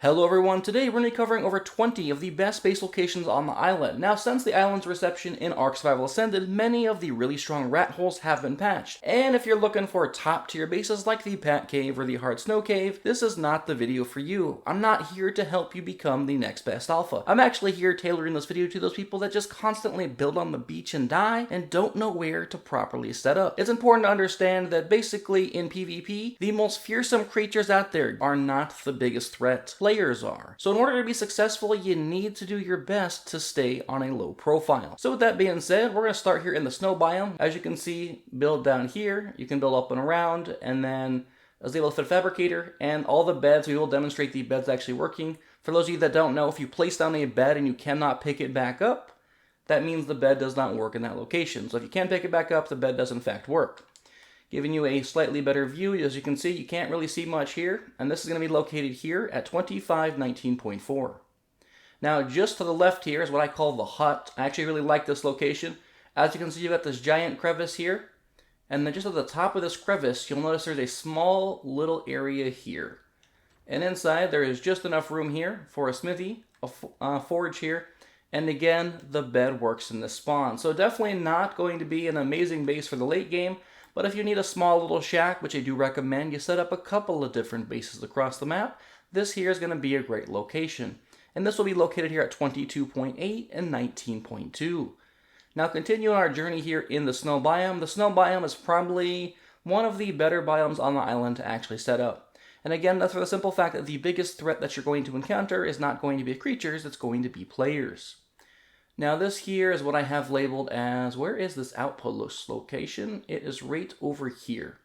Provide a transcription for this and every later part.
Hello everyone, today we're going to be covering over 20 of the best base locations on the island. Now, since the island's reception in Ark Survival Ascended, many of the really strong rat holes have been patched. And if you're looking for top tier bases like the Pat Cave or the Hard Snow Cave, this is not the video for you. I'm not here to help you become the next best alpha. I'm actually here tailoring this video to those people that just constantly build on the beach and die and don't know where to properly set up. It's important to understand that basically in PvP, the most fearsome creatures out there are not the biggest threat. Players are. So in order to be successful, you need to do your best to stay on a low profile. So with that being said, we're going to start here in the snow biome. As you can see, build down here. You can build up and around, and then I was able to fit a fabricator, and all the beds, we will demonstrate the beds actually working. For those of you that don't know, if you place down a bed and you cannot pick it back up, that means the bed does not work in that location. So if you can pick it back up, the bed does in fact work. Giving you a slightly better view. As you can see, you can't really see much here, and this is going to be located here at 2519.4. Now, just to the left here is what I call the hut. I actually really like this location. As you can see, you've got this giant crevice here, and then just at the top of this crevice, you'll notice there's a small little area here. And inside, there is just enough room here for a smithy, a forge here, and again, the bed works in this spawn. So definitely not going to be an amazing base for the late game, but if you need a small little shack, which I do recommend, you set up a couple of different bases across the map, this here is going to be a great location. And this will be located here at 22.8 and 19.2. Now continuing our journey here in the snow biome. The snow biome is probably one of the better biomes on the island to actually set up. And again, that's for the simple fact that the biggest threat that you're going to encounter is not going to be creatures, it's going to be players. Now this here is what I have labeled as, where is this outpost location? It is right over here.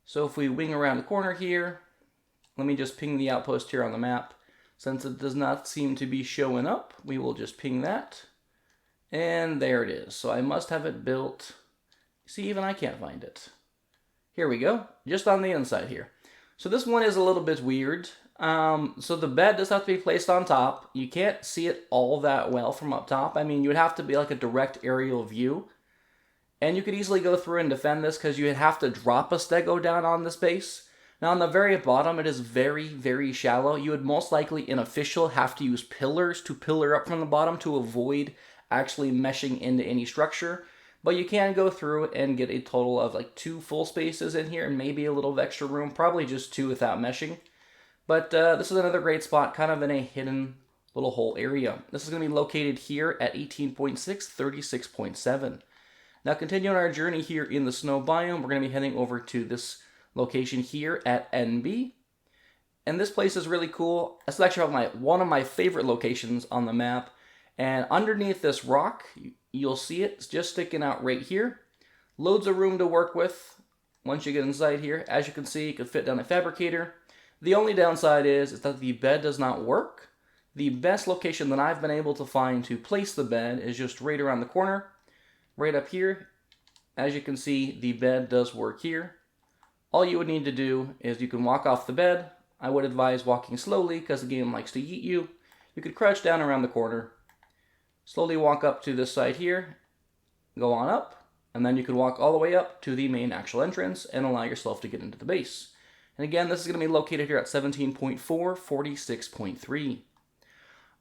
So if we wing around the corner here, let me just ping the outpost here on the map. Since it does not seem to be showing up, we will just ping that. And there it is. So I must have it built. See, even I can't find it. Here we go, just on the inside here. So this one is a little bit weird. So the bed does have to be placed on top. You can't see it all that well from up top. I mean, you would have to be like a direct aerial view. And you could easily go through and defend this because you would have to drop a stego down on this base. Now on the very bottom, it is very, very shallow. You would most likely, in official, have to use pillars to pillar up from the bottom to avoid actually meshing into any structure. But you can go through and get a total of like 2 full spaces in here and maybe a little of extra room. Probably just 2 without meshing. But this is another great spot, kind of in a hidden little hole area. This is going to be located here at 18.6, 36.7. Now continuing our journey here in the snow biome, we're going to be heading over to this location here at NB. And this place is really cool. This is actually one of my favorite locations on the map. And underneath this rock, you'll see it. It's just sticking out right here. Loads of room to work with once you get inside here. As you can see, you can fit down a fabricator. The only downside is that the bed does not work. The best location that I've been able to find to place the bed is just right around the corner, right up here. As you can see, the bed does work here. All you would need to do is you can walk off the bed. I would advise walking slowly because the game likes to eat you. You could crouch down around the corner, slowly walk up to this side here, go on up, and then you could walk all the way up to the main actual entrance and allow yourself to get into the base. And again, this is going to be located here at 17.4, 46.3.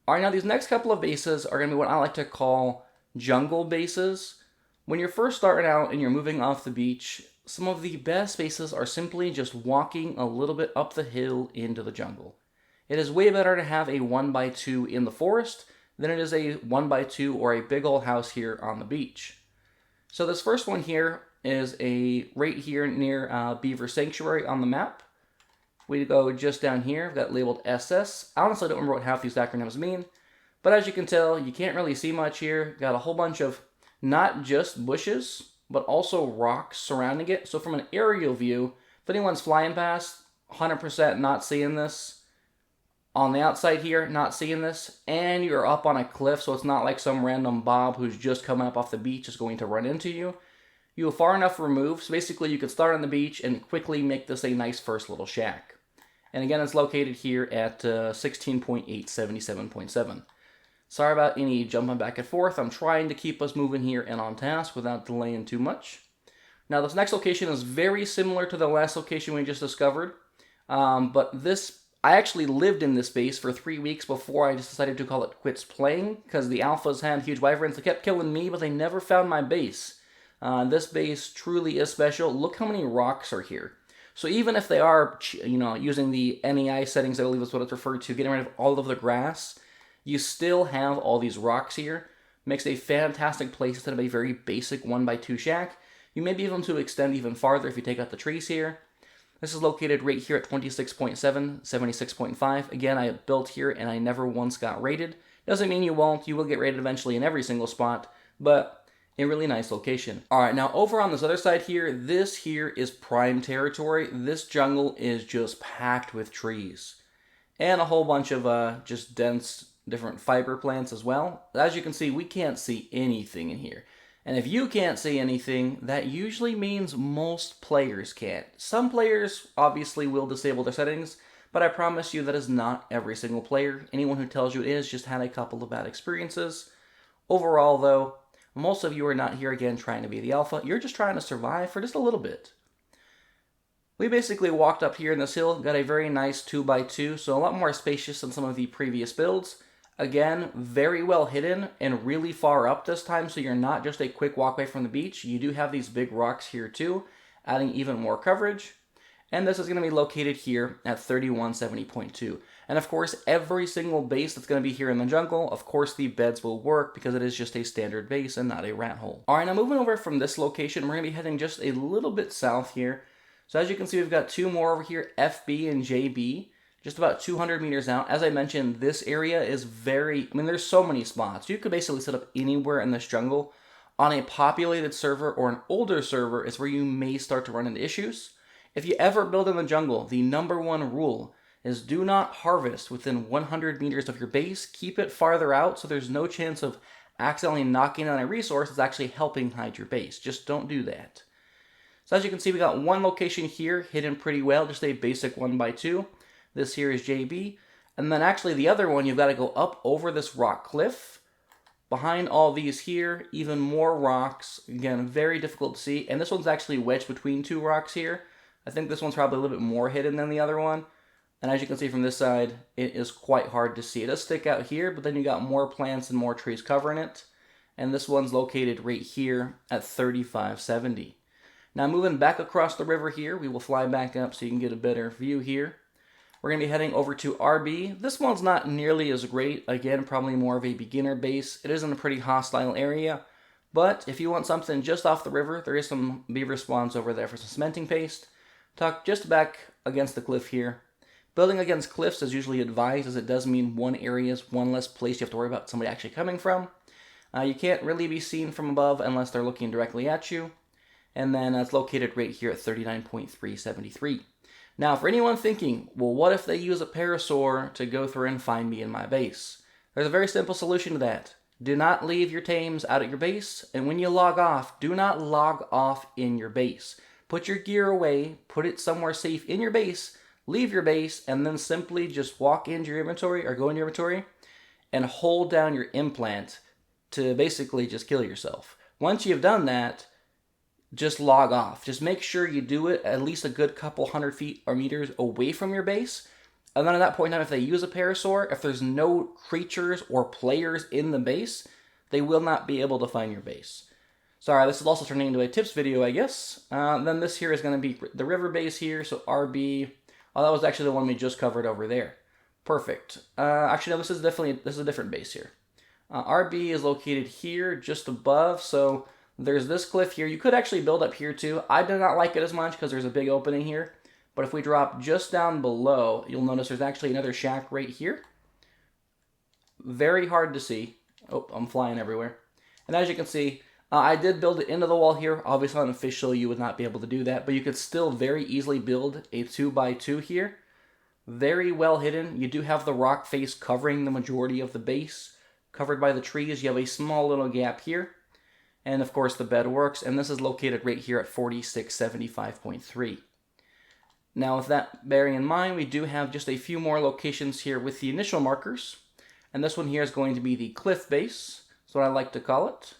All right, now these next couple of bases are going to be what I like to call jungle bases. When you're first starting out and you're moving off the beach, some of the best bases are simply just walking a little bit up the hill into the jungle. It is way better to have a 1x2 in the forest than it is a 1x2 or a big old house here on the beach. So this first one here is right here near Beaver Sanctuary on the map. We go just down here, we've got labeled SS. I honestly don't remember what half these acronyms mean, but as you can tell, you can't really see much here. Got a whole bunch of not just bushes, but also rocks surrounding it. So from an aerial view, if anyone's flying past, 100% not seeing this. On the outside here, not seeing this, and you're up on a cliff, so it's not like some random Bob who's just coming up off the beach is going to run into you. You are far enough removed, so basically you could start on the beach and quickly make this a nice first little shack. And again, it's located here at 16.8, 77.7. Sorry about any jumping back and forth. I'm trying to keep us moving here and on task without delaying too much. Now this next location is very similar to the last location we just discovered, but this I actually lived in this base for 3 weeks before I just decided to call it quits playing, because the alphas had huge wyverns. They kept killing me, but they never found my base. This base truly is special. Look how many rocks are here. So even if they are, using the NEI settings, I believe is what it's referred to, getting rid of all of the grass, you still have all these rocks here. Makes a fantastic place instead of a very basic 1x2 shack. You may be able to extend even farther if you take out the trees here. This is located right here at 26.7, 76.5. Again, I built here and I never once got rated. Doesn't mean you won't. You will get rated eventually in every single spot, but a really nice location. All right, now over on this other side here, this here is prime territory. This jungle is just packed with trees and a whole bunch of just dense different fiber plants as well. As you can see, we can't see anything in here. And if you can't see anything, that usually means most players can't. Some players obviously will disable their settings, but I promise you that is not every single player. Anyone who tells you it is just had a couple of bad experiences. Overall though, most of you are not here again trying to be the alpha. You're just trying to survive for just a little bit. We basically walked up here in this hill, got a very nice 2x2, so a lot more spacious than some of the previous builds. Again, very well hidden and really far up this time, so you're not just a quick walk away from the beach. You do have these big rocks here too, adding even more coverage. And this is going to be located here at 3170.2. And of course, every single base that's going to be here in the jungle, of course the beds will work because it is just a standard base and not a rat hole. Alright, now moving over from this location, we're going to be heading just a little bit south here. So as you can see, we've got two more over here, FB and JB. Just about 200 meters out. As I mentioned, this area is there's so many spots. You could basically set up anywhere in this jungle. On a populated server or an older server is where you may start to run into issues. If you ever build in the jungle, the #1 rule is do not harvest within 100 meters of your base. Keep it farther out so there's no chance of accidentally knocking down a resource that's actually helping hide your base. Just don't do that. So as you can see, we got one location here hidden pretty well, just a basic 1x2. This here is JB. And then actually the other one, you've got to go up over this rock cliff. Behind all these here, even more rocks. Again, very difficult to see. And this one's actually wedged between two rocks here. I think this one's probably a little bit more hidden than the other one. And as you can see from this side, it is quite hard to see. It does stick out here, but then you got more plants and more trees covering it. And this one's located right here at 3570. Now moving back across the river here, we will fly back up so you can get a better view here. We're going to be heading over to RB. This one's not nearly as great. Again, probably more of a beginner base. It is in a pretty hostile area. But if you want something just off the river, there is some beaver spawns over there for some cementing paste. Tucked just back against the cliff here. Building against cliffs is usually advised, as it does mean one area is one less place you have to worry about somebody actually coming from. You can't really be seen from above unless they're looking directly at you. And then it's located right here at 39.373. Now, for anyone thinking, well, what if they use a parasaur to go through and find me in my base? There's a very simple solution to that. Do not leave your tames out at your base, and when you log off, do not log off in your base. Put your gear away, put it somewhere safe in your base, leave your base, and then simply just walk into your inventory or go into your inventory and hold down your implant to basically just kill yourself. Once you've done that, just log off. Just make sure you do it at least a good couple hundred feet or meters away from your base. And then at that point in time, if they use a parasaur, if there's no creatures or players in the base, they will not be able to find your base. Sorry, this is also turning into a tips video, I guess. Then this here is going to be the river base here, so RB. Oh, that was actually the one we just covered over there. Perfect. Actually, no, this is a different base here. RB is located here, just above, so there's this cliff here. You could actually build up here too. I do not like it as much because there's a big opening here. But if we drop just down below, you'll notice there's actually another shack right here. Very hard to see. Oh, I'm flying everywhere. And as you can see, I did build it into the wall here. Obviously, unofficially, you would not be able to do that. But you could still very easily build a 2x2 here. Very well hidden. You do have the rock face covering the majority of the base. Covered by the trees. You have a small little gap here. And of course the bed works, and this is located right here at 4675.3. Now with that bearing in mind, we do have just a few more locations here with the initial markers. And this one here is going to be the cliff base, that's what I like to call it.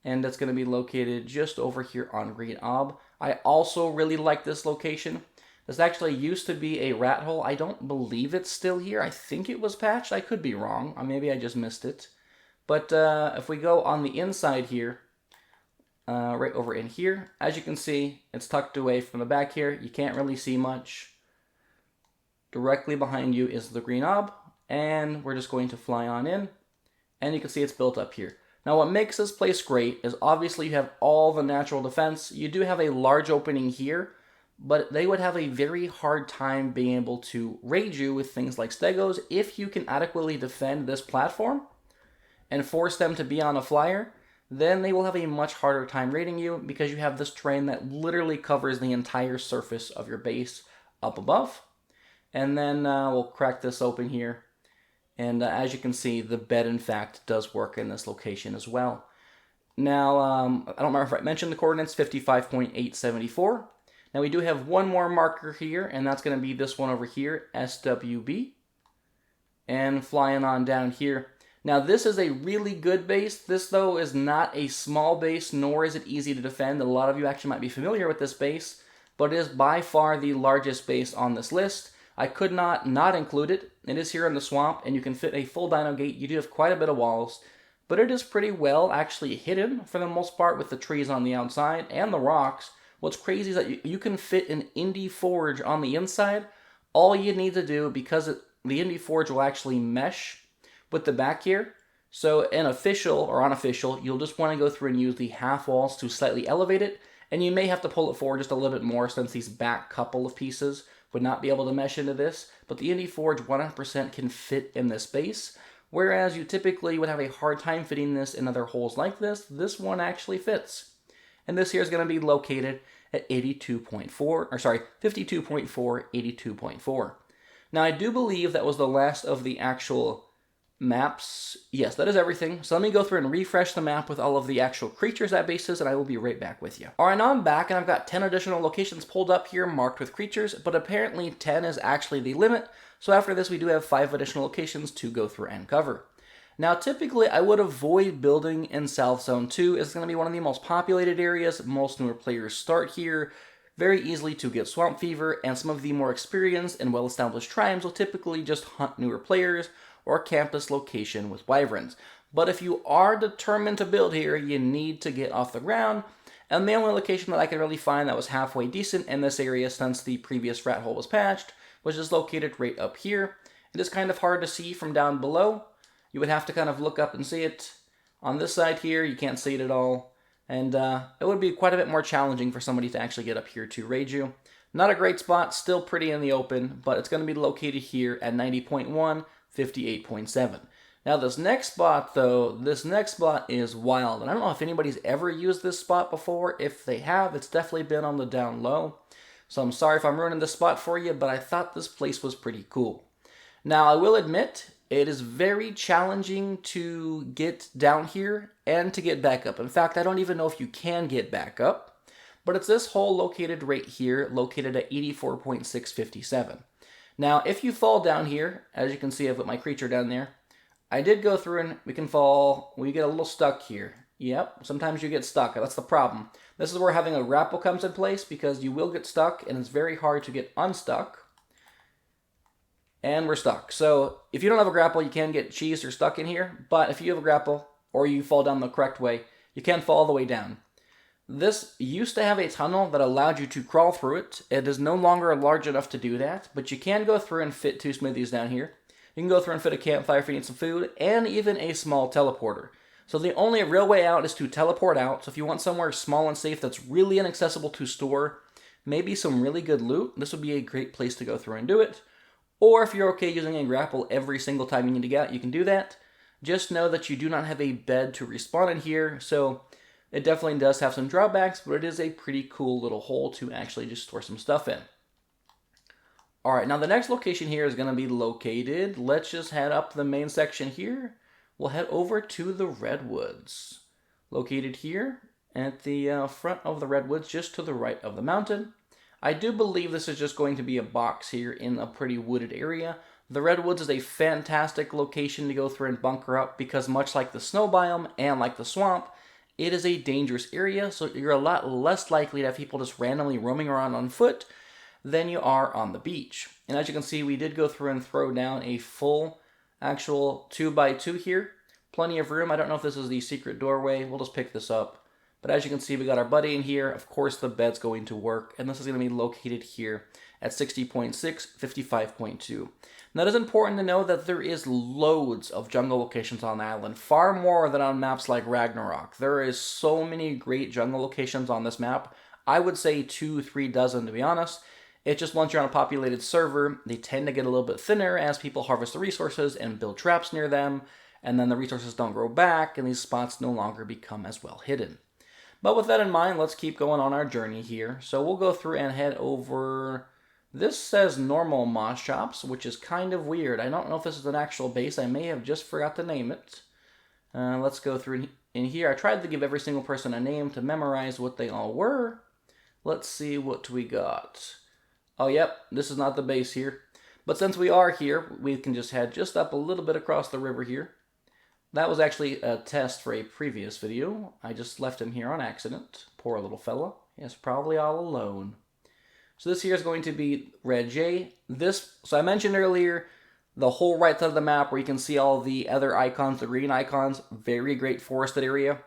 And that's going to be located just over here on Great Ob. I also really like this location. This actually used to be a rat hole. I don't believe it's still here. I think it was patched. I could be wrong. Maybe I just missed it. But if we go on the inside here, right over in here, as you can see, it's tucked away from the back here. You can't really see much. Directly behind you is the green knob, and we're just going to fly on in, and you can see it's built up here. Now what makes this place great is obviously you have all the natural defense. You do have a large opening here, but they would have a very hard time being able to raid you with things like stegos if you can adequately defend this platform and force them to be on a flyer. Then they will have a much harder time raiding you because you have this terrain that literally covers the entire surface of your base up above. And then we'll crack this open here. And as you can see, the bed, in fact, does work in this location as well. Now, I don't remember if I mentioned the coordinates, 55.874. Now, we do have one more marker here, and that's going to be this one over here, SWB. And flying on down here. Now, this is a really good base. This, though, is not a small base, nor is it easy to defend. A lot of you actually might be familiar with this base, but it is by far the largest base on this list. I could not include it. It is here in the swamp, and you can fit a full dino gate. You do have quite a bit of walls, but it is pretty well actually hidden for the most part with the trees on the outside and the rocks. What's crazy is that you can fit an indie forge on the inside. All you need to do, because the indie forge will actually mesh with the back here. So in official or unofficial, you'll just want to go through and use the half walls to slightly elevate it, and you may have to pull it forward just a little bit more since these back couple of pieces would not be able to mesh into this, but the indie forge 100% can fit in this base, whereas you typically would have a hard time fitting this in other holes like this. This one actually fits. And this here is going to be located at 52.4, 82.4. Now I do believe that was the last of the actual maps. Yes, that is everything. So let me go through and refresh the map with all of the actual creatures at bases, and I will be right back with you. Alright, now I'm back, and I've got 10 additional locations pulled up here marked with creatures, but apparently 10 is actually the limit, so after this we do have 5 additional locations to go through and cover. Now typically I would avoid building in South Zone 2. It's going to be one of the most populated areas. Most newer players start here. Very easily to get swamp fever, and some of the more experienced and well-established tribes will typically just hunt newer players or campus location with wyverns. But if you are determined to build here, you need to get off the ground, and the only location that I could really find that was halfway decent in this area since the previous rat hole was patched was just located right up here. It is kind of hard to see from down below. You would have to kind of look up and see it. On this side here, you can't see it at all, and it would be quite a bit more challenging for somebody to actually get up here to raid you. Not a great spot, still pretty in the open, but it's going to be located here at 90.1, 58.7. Now this next spot though, is wild, and I don't know if anybody's ever used this spot before. If they have, it's definitely been on the down low. So I'm sorry if I'm ruining this spot for you, but I thought this place was pretty cool. Now I will admit, it is very challenging to get down here and to get back up. In fact, I don't even know if you can get back up, but it's this hole located right here, located at 84.657. Now, if you fall down here, as you can see, I've put my creature down there. I did go through and we get a little stuck here. Yep, sometimes you get stuck. That's the problem. This is where having a grapple comes in place, because you will get stuck and it's very hard to get unstuck. And we're stuck. So if you don't have a grapple, you can get cheesed or stuck in here. But if you have a grapple or you fall down the correct way, you can fall all the way down. This used to have a tunnel that allowed you to crawl through it. It is no longer large enough to do that, but you can go through and fit 2 smithies down here. You can go through and fit a campfire if you need some food, and even a small teleporter. So the only real way out is to teleport out. So if you want somewhere small and safe that's really inaccessible to store, maybe some really good loot, this would be a great place to go through and do it. Or if you're okay using a grapple every single time you need to get out, you can do that. Just know that you do not have a bed to respawn in here, so it definitely does have some drawbacks, but it is a pretty cool little hole to actually just store some stuff in. Alright, now the next location here is going to be located, let's just head up the main section here. We'll head over to the Redwoods. Located here at the front of the Redwoods, just to the right of the mountain. I do believe this is just going to be a box here in a pretty wooded area. The Redwoods is a fantastic location to go through and bunker up, because much like the snow biome and like the swamp, it is a dangerous area, so you're a lot less likely to have people just randomly roaming around on foot. than you are on the beach. And as you can see, we did go through and throw down a full actual 2x2 here. Plenty of room. I don't know if this is the secret doorway. We'll just pick this up. But as you can see, we got our buddy in here. Of course, the bed's going to work. And this is going to be located here at 60.6, 55.2. Now, it is important to know that there is loads of jungle locations on the island. Far more than on maps like Ragnarok. There is so many great jungle locations on this map. I would say 2-3 dozen, to be honest. It's just once you're on a populated server, they tend to get a little bit thinner as people harvest the resources and build traps near them. And then the resources don't grow back, and these spots no longer become as well hidden. But with that in mind, let's keep going on our journey here. So we'll go through and head over. This says normal moss shops, which is kind of weird. I don't know if this is an actual base. I may have just forgot to name it. Let's go through in here. I tried to give every single person a name to memorize what they all were. Let's see what we got. Oh, yep, this is not the base here. But since we are here, we can just head just up a little bit across the river here. That was actually a test for a previous video. I just left him here on accident. Poor little fella. He's probably all alone. So this here is going to be Red J. So I mentioned earlier, the whole right side of the map where you can see all the other icons, the green icons, very great forested area.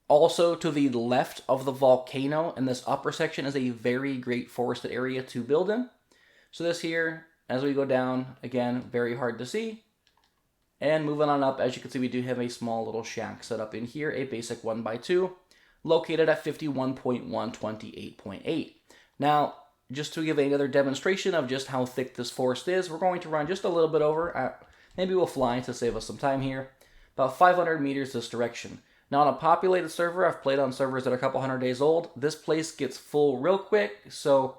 Also to the left of the volcano in this upper section is a very great forested area to build in. So this here, as we go down, again, very hard to see. And moving on up, as you can see, we do have a small little shack set up in here, a basic 1x2, located at 51.1, 28.8. Now, just to give another demonstration of just how thick this forest is, we're going to run just a little bit over. Maybe we'll fly to save us some time here. About 500 meters this direction. Now, on a populated server, I've played on servers that are a couple hundred days old. This place gets full real quick, so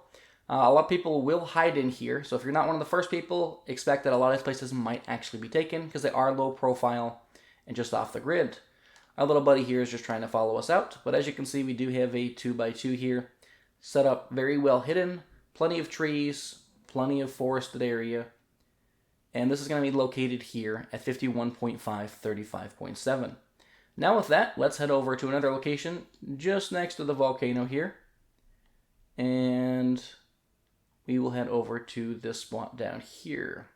a lot of people will hide in here. So if you're not one of the first people, expect that a lot of these places might actually be taken because they are low profile and just off the grid. Our little buddy here is just trying to follow us out. But as you can see, we do have a 2x2 here set up very well hidden. Plenty of trees, plenty of forested area. And this is going to be located here at 51.5, 35.7. Now with that, let's head over to another location just next to the volcano here. And we will head over to this spot down here.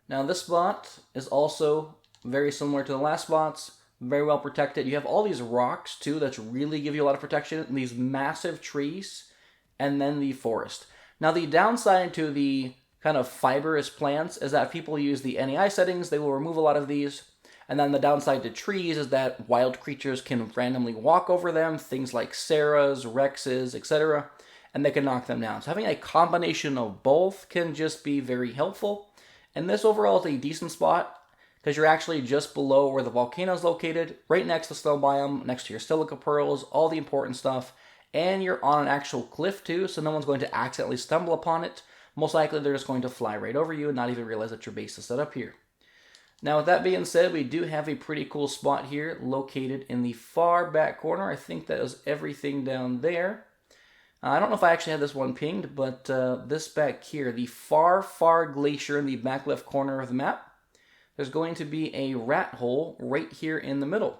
Now this spot is also very similar to the last spots, very well protected. You have all these rocks too that really give you a lot of protection, and these massive trees, and then the forest. Now the downside to the kind of fibrous plants is that if people use the NAI settings, they will remove a lot of these. And then the downside to trees is that wild creatures can randomly walk over them, things like Sarahs, Rexes, etc., and they can knock them down. So having a combination of both can just be very helpful. And this overall is a decent spot because you're actually just below where the volcano is located, right next to the snow biome, next to your silica pearls, all the important stuff. And you're on an actual cliff too, so no one's going to accidentally stumble upon it. Most likely they're just going to fly right over you and not even realize that your base is set up here. Now with that being said, we do have a pretty cool spot here located in the far back corner. I think that is everything down there. I don't know if I actually had this one pinged, but this back here, the far glacier in the back left corner of the map, there's going to be a rat hole right here in the middle.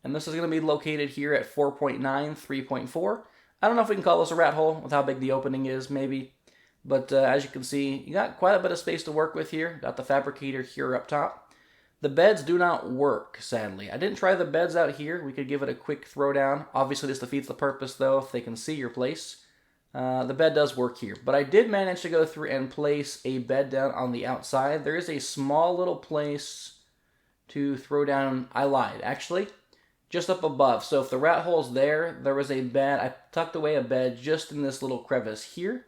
And this is going to be located here at 4.9, 3.4. I don't know if we can call this a rat hole with how big the opening is, maybe. But as you can see, you got quite a bit of space to work with here. Got the fabricator here up top. The beds do not work, sadly. I didn't try the beds out here. We could give it a quick throwdown. Obviously, this defeats the purpose, though, if they can see your place. The bed does work here. But I did manage to go through and place a bed down on the outside. There is a small little place to throw down. I lied, actually. Just up above. So if the rat hole's there, there was a bed. I tucked away a bed just in this little crevice here,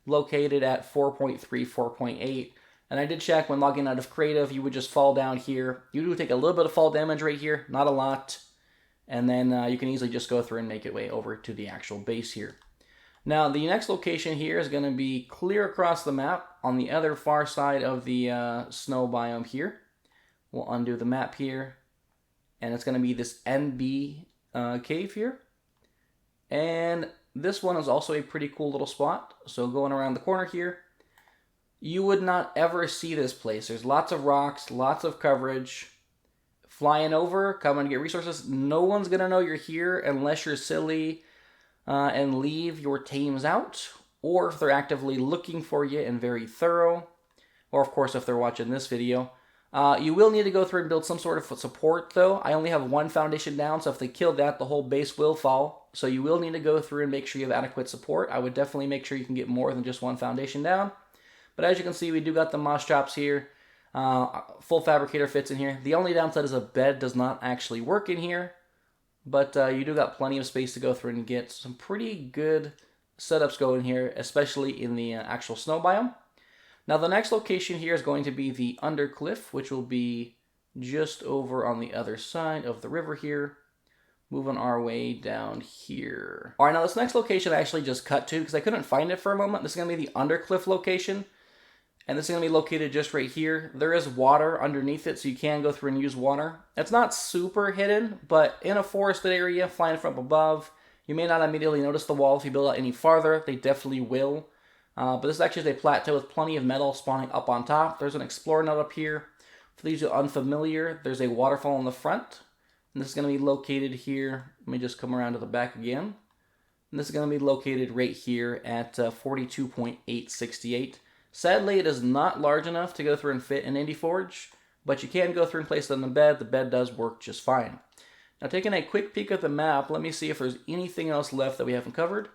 located at 4.3, 4.8. And I did check when logging out of creative, you would just fall down here. You do take a little bit of fall damage right here, not a lot. And then you can easily just go through and make it way over to the actual base here. Now, the next location here is going to be clear across the map on the other far side of the snow biome here. We'll undo the map here. And it's going to be this NB cave here. And this one is also a pretty cool little spot. So going around the corner here, you would not ever see this place. There's lots of rocks, lots of coverage. Flying over, coming to get resources. No one's going to know you're here unless you're silly and leave your tames out. or if they're actively looking for you and very thorough, or of course if they're watching this video. You will need to go through and build some sort of support though. I only have one foundation down, so if they kill that, the whole base will fall. So you will need to go through and make sure you have adequate support. I would definitely make sure you can get more than just one foundation down. But as you can see, we do got the moss chops here. Full fabricator fits in here. The only downside is a bed does not actually work in here. But you do got plenty of space to go through and get some pretty good setups going here, especially in the actual snow biome. Now the next location here is going to be the Undercliff, which will be just over on the other side of the river here. Moving our way down here. All right, now this next location I actually just cut to because I couldn't find it for a moment. This is going to be the Undercliff location. And this is going to be located just right here. There is water underneath it, so you can go through and use water. It's not super hidden, but in a forested area, flying from above, you may not immediately notice the wall. If you build out any farther, they definitely will. But this is actually a plateau with plenty of metal spawning up on top. There's an explorer nut up here. For these who are unfamiliar, there's a waterfall in the front. And this is going to be located here. Let me just come around to the back again. And this is going to be located right here at 42.868. Sadly, it is not large enough to go through and fit an Indie Forge, but you can go through and place it on the bed. The bed does work just fine. Now, taking a quick peek at the map, let me see if there's anything else left that we haven't covered.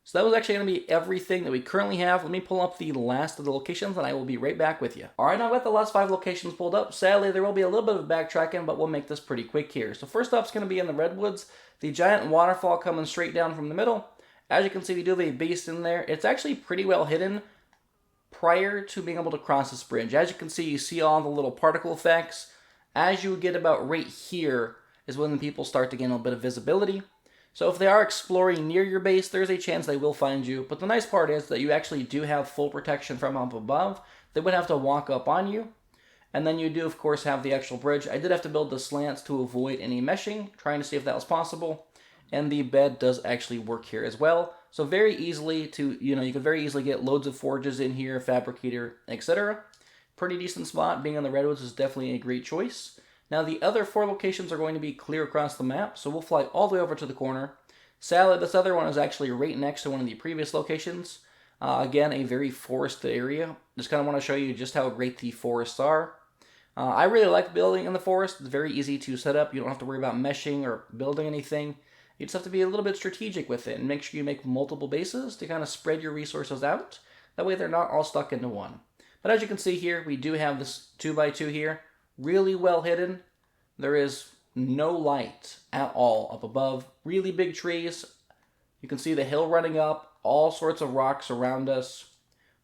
So that was actually going to be everything that we currently have. Let me pull up the last of the locations, and I will be right back with you. All right, now I've got the last 5 locations pulled up. Sadly, there will be a little bit of backtracking, but we'll make this pretty quick here. So first up is going to be in the Redwoods, the giant waterfall coming straight down from the middle. As you can see, we do have a base in there. It's actually pretty well hidden prior to being able to cross this bridge. As you can see, you see all the little particle effects. As you get about right here is when the people start to gain a little bit of visibility. So if they are exploring near your base, there's a chance they will find you. But the nice part is that you actually do have full protection from up above. They would have to walk up on you. And then you do, of course, have the actual bridge. I did have to build the slants to avoid any meshing, trying to see if that was possible. And the bed does actually work here as well. So very easily to, you could very easily get loads of forges in here, fabricator, etc. Pretty decent spot. Being on the Redwoods is definitely a great choice. Now the other 4 locations are going to be clear across the map, so we'll fly all the way over to the corner. Sadly, this other one is actually right next to one of the previous locations. Again, a very forested area. Just kind of want to show you just how great the forests are. I really like building in the forest. It's very easy to set up. You don't have to worry about meshing or building anything. You just have to be a little bit strategic with it and make sure you make multiple bases to kind of spread your resources out. That way they're not all stuck into one. But as you can see here, we do have this 2x2 here. Really well hidden. There is no light at all up above. Really big trees. You can see the hill running up. All sorts of rocks around us.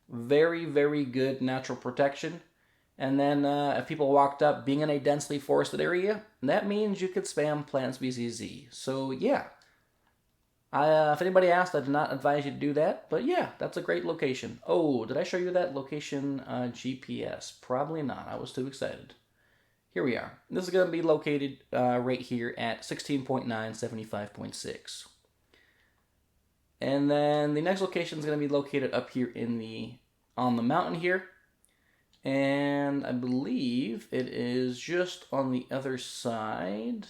Very, very good natural protection. And then if people walked up, being in a densely forested area, that means you could spam plant species Z. So yeah. If anybody asked, I did not advise you to do that. But yeah, that's a great location. Oh, did I show you that location GPS? Probably not. I was too excited. Here we are. This is going to be located right here at 16.975.6. And then the next location is going to be located up here on the mountain here. And I believe it is just on the other side.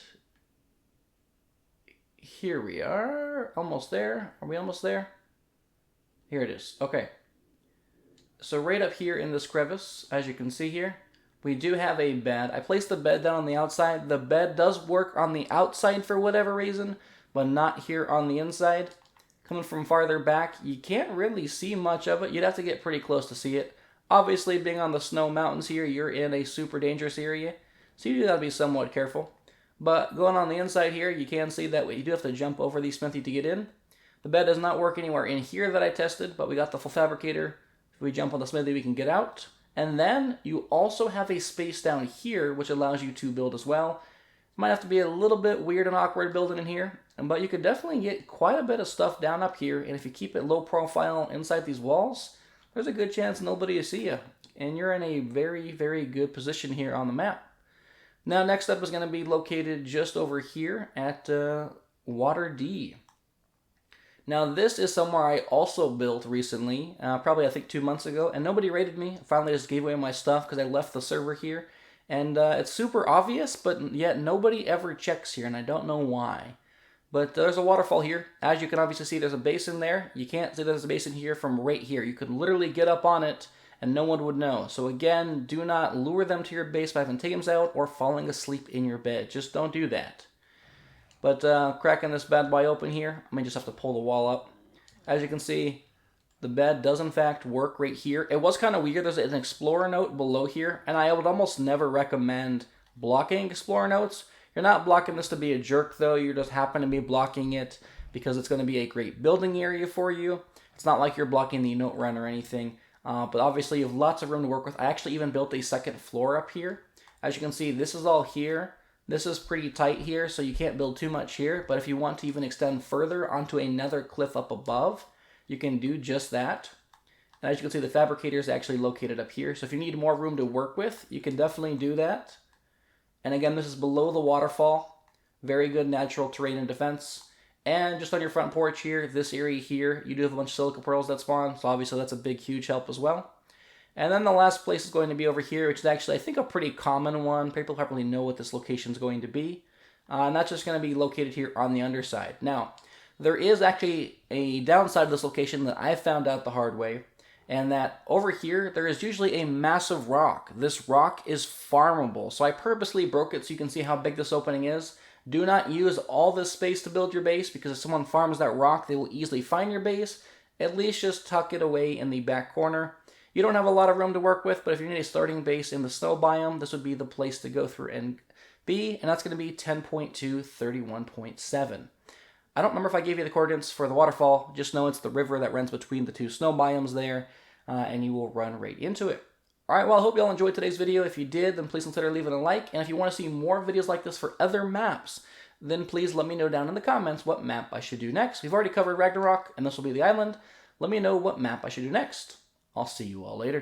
Here we are. Almost there. Are we almost there? Here it is. Okay. So right up here in this crevice, as you can see here, we do have a bed. I placed the bed down on the outside. The bed does work on the outside for whatever reason, but not here on the inside. Coming from farther back, you can't really see much of it. You'd have to get pretty close to see it. Obviously, being on the snow mountains here, you're in a super dangerous area, so you do have to be somewhat careful. But going on the inside here, you can see that you do have to jump over the smithy to get in. The bed does not work anywhere in here that I tested, but we got the full fabricator. If we jump on the smithy, we can get out. And then you also have a space down here, which allows you to build as well. Might have to be a little bit weird and awkward building in here, but you could definitely get quite a bit of stuff down up here. And if you keep it low profile inside these walls, there's a good chance nobody will see you. And you're in a very, very good position here on the map. Now, next up is going to be located just over here at Water D. Now, this is somewhere I also built recently, probably I think 2 months ago, and nobody raided me. I finally just gave away my stuff because I left the server here. And it's super obvious, but yet nobody ever checks here, and I don't know why. But there's a waterfall here. As you can obviously see, there's a basin there. You can't see there's a basin here from right here. You could literally get up on it and no one would know. So again, do not lure them to your base by having tames out or falling asleep in your bed. Just don't do that. But cracking this bad boy open here, I may just have to pull the wall up. As you can see, the bed does in fact work right here. It was kind of weird. There's an Explorer note below here, and I would almost never recommend blocking Explorer notes. You're not blocking this to be a jerk though. You just happen to be blocking it because it's going to be a great building area for you. It's not like you're blocking the note run or anything. But obviously you have lots of room to work with. I actually even built a second floor up here. As you can see, this is all here. This is pretty tight here, so you can't build too much here. But if you want to even extend further onto another cliff up above, you can do just that. And as you can see, the fabricator is actually located up here. So if you need more room to work with, you can definitely do that. And again, this is below the waterfall. Very good natural terrain and defense. And just on your front porch here, this area here, you do have a bunch of silica pearls that spawn. So obviously that's a big, huge help as well. And then the last place is going to be over here, which is actually, I think, a pretty common one. People probably know what this location is going to be. And that's just going to be located here on the underside. Now, there is actually a downside of this location that I found out the hard way. And that over here, there is usually a massive rock. This rock is farmable. So I purposely broke it so you can see how big this opening is. Do not use all this space to build your base, because if someone farms that rock, they will easily find your base. At least just tuck it away in the back corner. You don't have a lot of room to work with, but if you need a starting base in the snow biome, this would be the place to go through and be, and that's going to be 10.2, 31.7. I don't remember if I gave you the coordinates for the waterfall. Just know it's the river that runs between the two snow biomes there, and you will run right into it. Alright, well, I hope you all enjoyed today's video. If you did, then please consider leaving a like, and if you want to see more videos like this for other maps, then please let me know down in the comments what map I should do next. We've already covered Ragnarok, and this will be the island. Let me know what map I should do next. I'll see you all later.